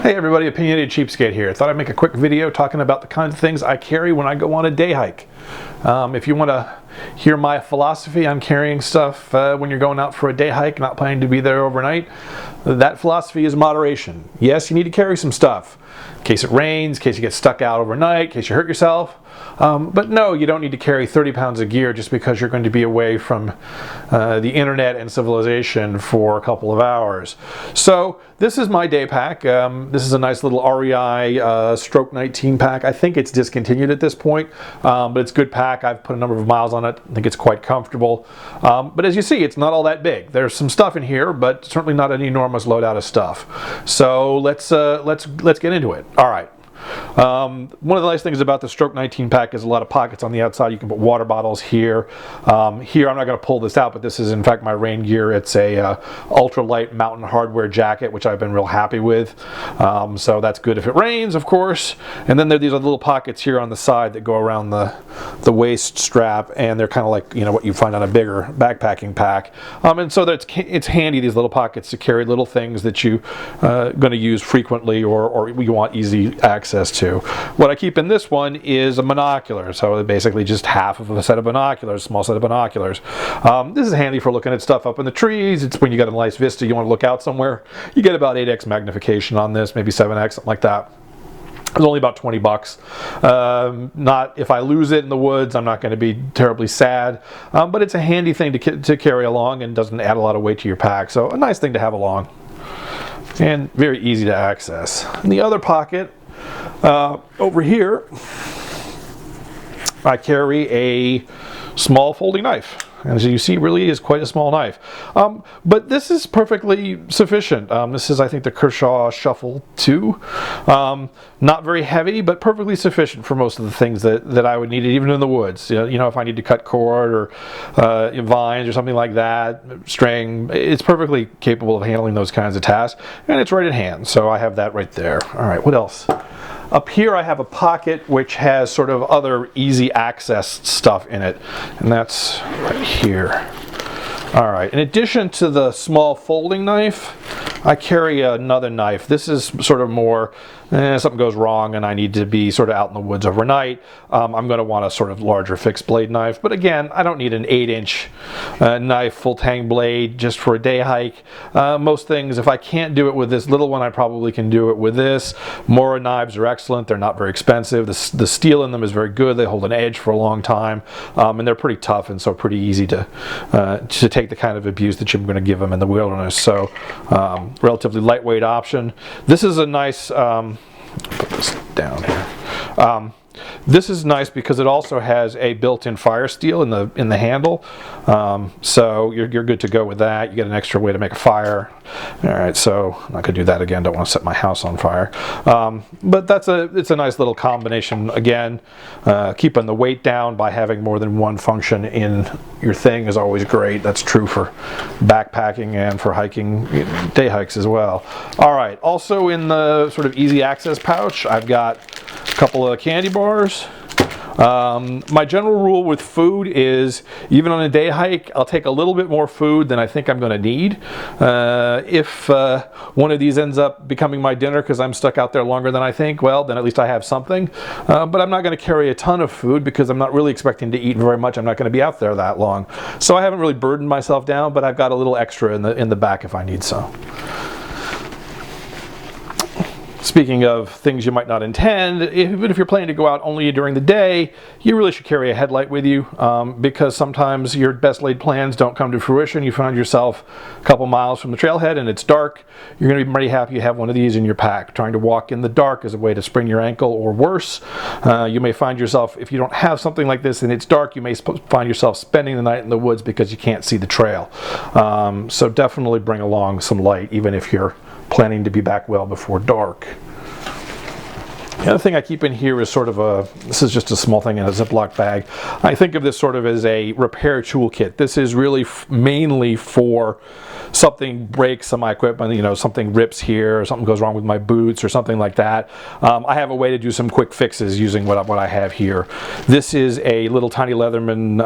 Hey everybody, Opinionated Cheapskate here. Thought I'd make a quick video talking about the kinds of things I carry when I go on a day hike. If you want to hear my philosophy on carrying stuff when you're going out for a day hike, not planning to be there overnight, that philosophy is moderation. Yes, you need to carry some stuff in case it rains, in case you get stuck out overnight, in case you hurt yourself. But no, you don't need to carry 30 pounds of gear just because you're going to be away from the internet and civilization for a couple of hours. So this is my day pack. This is a nice little REI Stroke 19 pack. I think it's discontinued at this point, but it's a good pack. I've put a number of miles on it. I think it's quite comfortable. But as you see, it's not all that big. There's some stuff in here, but certainly not an enormous load out of stuff. So let's get into it. All right. One of the nice things about the Stroke 19 pack is a lot of pockets on the outside. You can put water bottles here. Here, I'm not going to pull this out, but this is in fact my rain gear. It's a ultralight mountain hardware jacket, which I've been real happy with. So that's good if it rains, of course. And then there are these little pockets here on the side that go around the waist strap, and they're kind of like, you know, what you find on a bigger backpacking pack. And so it's handy, these little pockets, to carry little things that you going to use frequently or you want easy access to. What I keep in this one is a monocular, so basically just half of a set of binoculars, small set of binoculars. This is handy for looking at stuff up in the trees. It's when you got a nice vista, you want to look out somewhere. You get about 8x magnification on this, maybe 7x, something like that. It's only about 20 bucks. Not if I lose it in the woods, I'm not going to be terribly sad, but it's a handy thing to carry along and doesn't add a lot of weight to your pack, so a nice thing to have along and very easy to access. In the other pocket over here, I carry a small folding knife. As you see, really is quite a small knife. But this is perfectly sufficient. This is, I think, the Kershaw Shuffle 2. Not very heavy, but perfectly sufficient for most of the things that I would need, even in the woods. You know, if I need to cut cord or vines or something like that, string, it's perfectly capable of handling those kinds of tasks. And it's right at hand, so I have that right there. All right, what else? Up here I have a pocket which has sort of other easy access stuff in it, and that's right here. All right, in addition to the small folding knife, I carry another knife. This is sort of more, something goes wrong and I need to be sort of out in the woods overnight. I'm going to want a sort of larger fixed blade knife, but again, I don't need an 8-inch knife, full tang blade just for a day hike. Most things, if I can't do it with this little one, I probably can do it with this. Mora knives are excellent. They're not very expensive. The steel in them is very good. They hold an edge for a long time, and they're pretty tough and so pretty easy to take the kind of abuse that you're going to give them in the wilderness. So relatively lightweight option. This is a nice, put this down here. This is nice because it also has a built-in fire steel in the handle, so you're good to go with that. You get an extra way to make a fire. All right, so I'm not going to do that again. Don't want to set my house on fire. But it's a nice little combination. Again, keeping the weight down by having more than one function in your thing is always great. That's true for backpacking and for hiking, day hikes as well. All right, also in the sort of easy access pouch, I've got a couple of candy bars. My general rule with food is, even on a day hike, I'll take a little bit more food than I think I'm going to need. If one of these ends up becoming my dinner because I'm stuck out there longer than I think, well, then at least I have something. But I'm not going to carry a ton of food because I'm not really expecting to eat very much. I'm not going to be out there that long. So I haven't really burdened myself down, but I've got a little extra in the back if I need some. Speaking of things you might not intend, even if you're planning to go out only during the day, you really should carry a headlight with you, because sometimes your best laid plans don't come to fruition. You find yourself a couple miles from the trailhead and it's dark. You're going to be pretty happy you have one of these in your pack. Trying to walk in the dark is a way to sprain your ankle, or worse. You may find yourself, if you don't have something like this and it's dark, you may find yourself spending the night in the woods because you can't see the trail. So definitely bring along some light, even if you're planning to be back well before dark. The other thing I keep in here is sort of this is just a small thing in a Ziploc bag. I think of this sort of as a repair toolkit. This is really mainly for something breaks on my equipment, you know, something rips here, or something goes wrong with my boots or something like that. I have a way to do some quick fixes using what I have here. This is a little tiny Leatherman,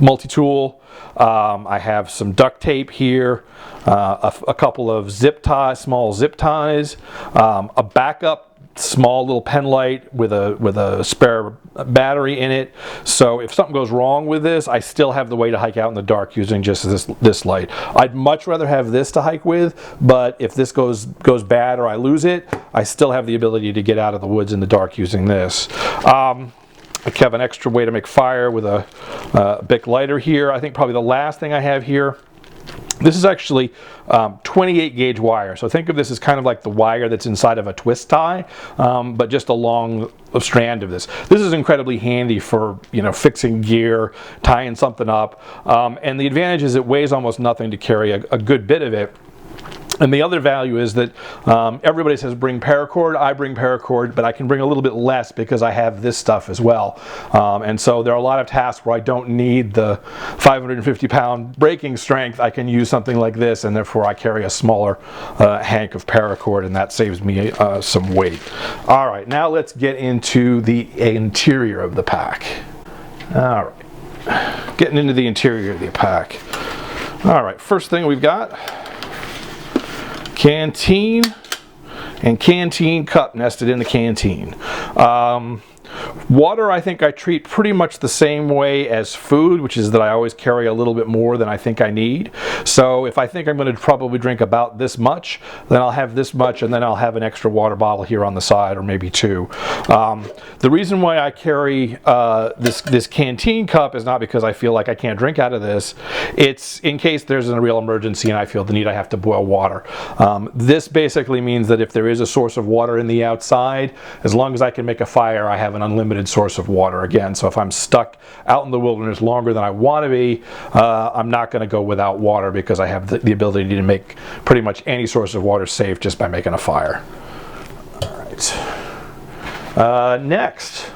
multi-tool. I have some duct tape here, a couple of zip ties, small zip ties, a backup small little pen light with a spare battery in it, so if something goes wrong with this, I still have the way to hike out in the dark using just this light. I'd much rather have this to hike with, but if this goes bad or I lose it, I still have the ability to get out of the woods in the dark using this. I have an extra way to make fire with a Bic lighter here. I think probably the last thing I have here, this is actually 28 gauge wire. So think of this as kind of like the wire that's inside of a twist tie, but just a long strand of this. This is incredibly handy for, you know, fixing gear, tying something up. And the advantage is it weighs almost nothing to carry a good bit of it. And the other value is that everybody says bring paracord. I bring paracord, but I can bring a little bit less because I have this stuff as well. And so there are a lot of tasks where I don't need the 550-pound braking strength. I can use something like this, and therefore I carry a smaller hank of paracord, and that saves me some weight. All right, now let's get into the interior of the pack. All right, getting into the interior of the pack. All right, first thing we've got, canteen and canteen cup nested in the canteen. Water, I think I treat pretty much the same way as food, which is that I always carry a little bit more than I think I need. So if I think I'm going to probably drink about this much, then I'll have this much, and then I'll have an extra water bottle here on the side, or maybe two. The reason why I carry this canteen cup is not because I feel like I can't drink out of this. It's in case there's a real emergency and I feel the need I have to boil water. This basically means that if there is a source of water in the outside, as long as I can make a fire, I have an unlimited source of water again. So if I'm stuck out in the wilderness longer than I want to be, I'm not going to go without water because I have the ability to make pretty much any source of water safe just by making a fire. All right. Next.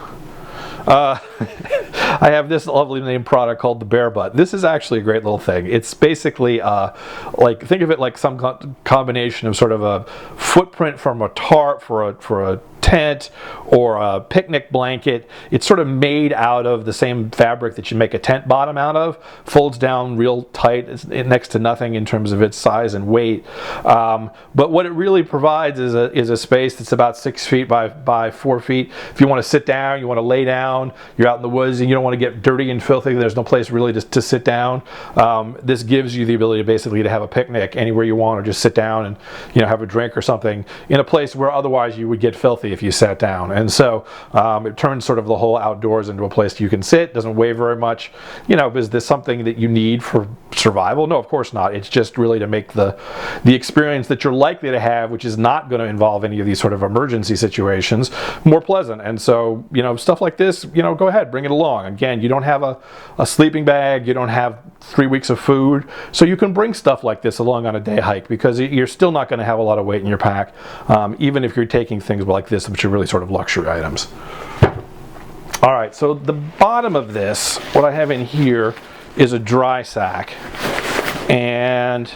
I have this lovely named product called the Bear Butt. This is actually a great little thing. It's basically like, think of it like some combination of sort of a footprint from a tarp for a tent or a picnic blanket. It's sort of made out of the same fabric that you make a tent bottom out of. Folds down real tight. It's next to nothing in terms of its size and weight. But what it really provides is a space that's about 6 feet by 4 feet. If you want to sit down, you want to lay down, you're out in the woods and you don't want to get dirty and filthy, there's no place really to sit down. This gives you the ability basically to have a picnic anywhere you want, or just sit down and, you know, have a drink or something in a place where otherwise you would get filthy if you sat down. And so it turns sort of the whole outdoors into a place you can sit. Doesn't weigh very much. You know, is this something that you need for survival? No, of course not. It's just really to make the experience that you're likely to have, which is not going to involve any of these sort of emergency situations, more pleasant. And so, you know, stuff like this, you know, go ahead, bring it along. Again, you don't have a sleeping bag, you don't have 3 weeks of food, so you can bring stuff like this along on a day hike because you're still not going to have a lot of weight in your pack, even if you're taking things like this, which are really sort of luxury items. All right, so the bottom of this, what I have in here is a dry sack, and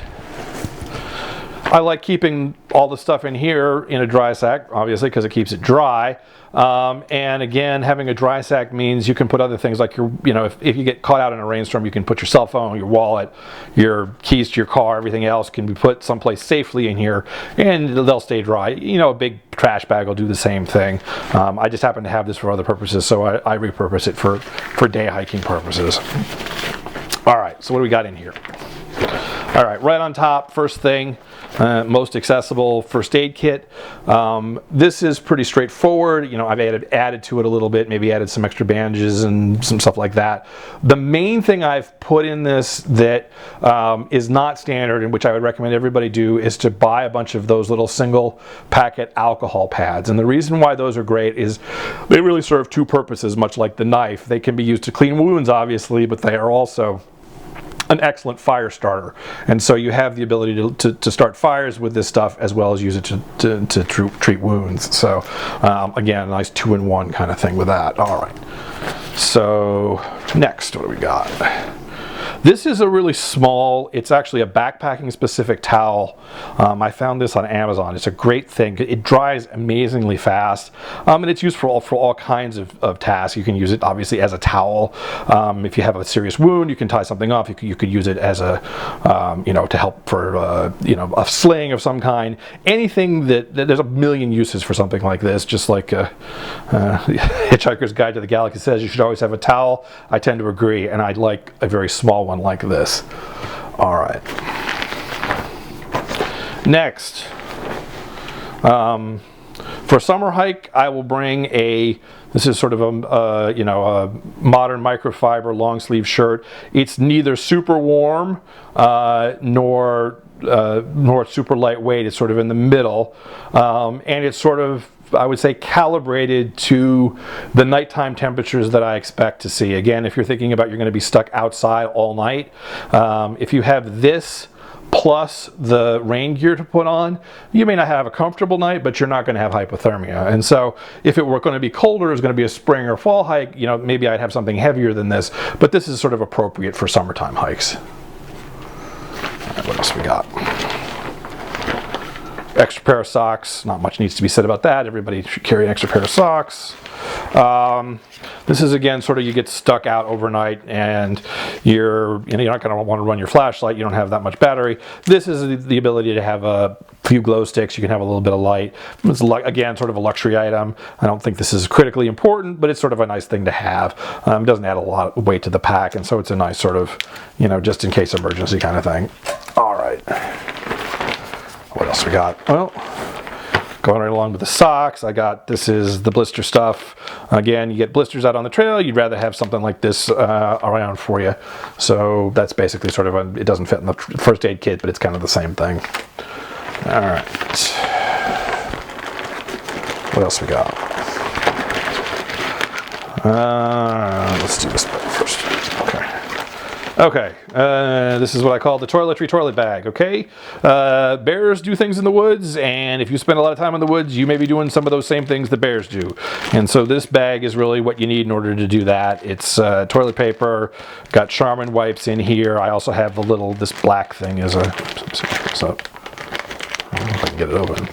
I like keeping all the stuff in here in a dry sack, obviously, because it keeps it dry. And again, having a dry sack means you can put other things like if you get caught out in a rainstorm, you can put your cell phone, your wallet, your keys to your car, everything else can be put someplace safely in here, and they'll stay dry. You know, a big trash bag will do the same thing. I just happen to have this for other purposes, so I repurpose it for day hiking purposes. All right, so what do we got in here? All right, right on top, first thing, most accessible first aid kit. This is pretty straightforward. You know, I've added to it a little bit, maybe added some extra bandages and some stuff like that. The main thing I've put in this that is not standard, and which I would recommend everybody do, is to buy a bunch of those little single packet alcohol pads. And the reason why those are great is they really serve two purposes, much like the knife. They can be used to clean wounds, obviously, but they are also an excellent fire starter, and so you have the ability to start fires with this stuff as well as use it to treat wounds. So again, a nice 2-in-1 kind of thing with that. All right, so next, what do we got? This is a really small, it's actually a backpacking specific towel. I found this on Amazon. It's a great thing. It dries amazingly fast, and it's used for all kinds of tasks. You can use it obviously as a towel. If you have a serious wound, you can tie something off. You could use it as a, to help for, a sling of some kind. Anything that there's a million uses for something like this, just like Hitchhiker's Guide to the Galaxy says you should always have a towel. I tend to agree, and I'd like a very small one like this. All right. Next, for a summer hike, I will bring this is sort of a modern microfiber long sleeve shirt. It's neither super warm nor super lightweight. It's sort of in the middle, and it's sort of, I would say, calibrated to the nighttime temperatures that I expect to see. Again, if you're thinking about you're going to be stuck outside all night, if you have this plus the rain gear to put on, you may not have a comfortable night, but you're not going to have hypothermia. And so if it were going to be colder, it was going to be a spring or fall hike, maybe I'd have something heavier than this, but this is sort of appropriate for summertime hikes. All right, what else we got? Extra pair of socks. Not much needs to be said about that. Everybody should carry an extra pair of socks. This is, again, sort of, you get stuck out overnight and you're not going to want to run your flashlight. You don't have that much battery. This is the ability to have a few glow sticks. You can have a little bit of light. It's, again, sort of a luxury item. I don't think this is critically important, but it's sort of a nice thing to have. It doesn't add a lot of weight to the pack, and so it's a nice sort of, just in case emergency kind of thing. All right. What else we got? Well, going right along with the socks, this is the blister stuff. Again, you get blisters out on the trail, you'd rather have something like this around for you. So that's basically sort of it doesn't fit in the first aid kit, but it's kind of the same thing. All right. What else we got? Let's do this first. Okay, this is what I call the Toiletry Toilet Bag, okay? Bears do things in the woods, and if you spend a lot of time in the woods, you may be doing some of those same things that bears do. And so this bag is really what you need in order to do that. It's toilet paper, got Charmin wipes in here. I also have this black thing is I don't know if I can get it open.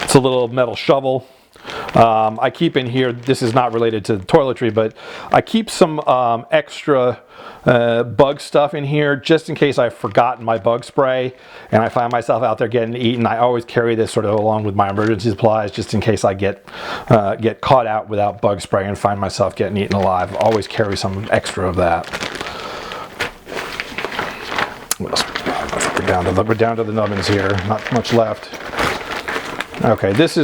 It's a little metal shovel. I keep in here, this is not related to toiletry, but I keep some extra bug stuff in here just in case I've forgotten my bug spray and I find myself out there getting eaten. I always carry this sort of along with my emergency supplies just in case I get caught out without bug spray and find myself getting eaten alive. I always carry some extra of that. What else? We're down to the nubbins here, not much left. Okay, this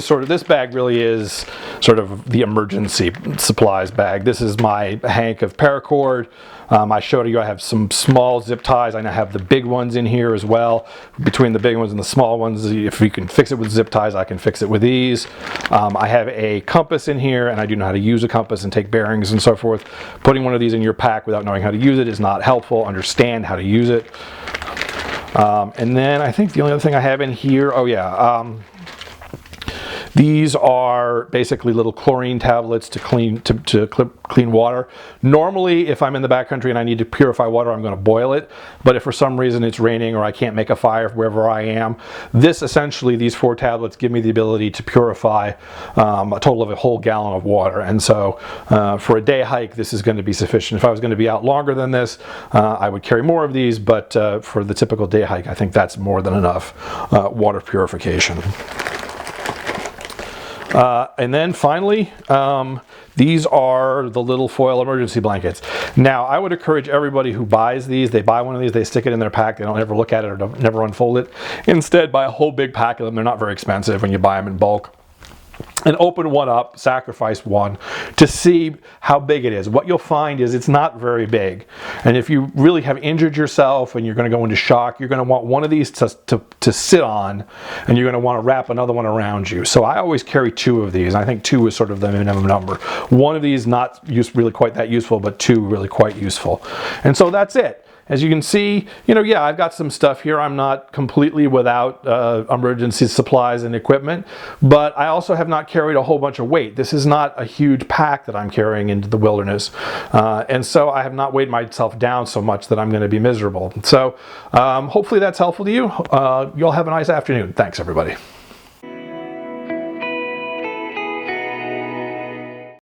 bag really is sort of the emergency supplies bag. This is my hank of paracord. I showed you I have some small zip ties. I now have the big ones in here as well. Between the big ones and the small ones, if you can fix it with zip ties, I can fix it with these. I have a compass in here, and I do know how to use a compass and take bearings and so forth. Putting one of these in your pack without knowing how to use it is not helpful. Understand how to use it. And then I think the only other thing I have in here, these are basically little chlorine tablets to clean water. Normally, if I'm in the backcountry and I need to purify water, I'm going to boil it. But if for some reason it's raining or I can't make a fire wherever I am, these 4 tablets give me the ability to purify a total of a whole gallon of water. And so for a day hike, this is going to be sufficient. If I was going to be out longer than this, I would carry more of these. But for the typical day hike, I think that's more than enough water purification. And then finally, these are the little foil emergency blankets. Now, I would encourage everybody who buys these, they buy one of these, they stick it in their pack, they don't ever look at it or don't never unfold it. Instead, buy a whole big pack of them. They're not very expensive when you buy them in bulk. And open one up, sacrifice one, to see how big it is. What you'll find is it's not very big. And if you really have injured yourself and you're going to go into shock, you're going to want one of these to sit on, and you're going to want to wrap another one around you. So I always carry 2 of these. I think 2 is sort of the minimum number. One of these not really quite that useful, but 2 really quite useful. And so that's it. As you can see, I've got some stuff here. I'm not completely without emergency supplies and equipment, but I also have not not carried a whole bunch of weight. This is not a huge pack that I'm carrying into the wilderness. And so I have not weighed myself down so much that I'm going to be miserable. So hopefully that's helpful to you. You'll have a nice afternoon. Thanks, everybody.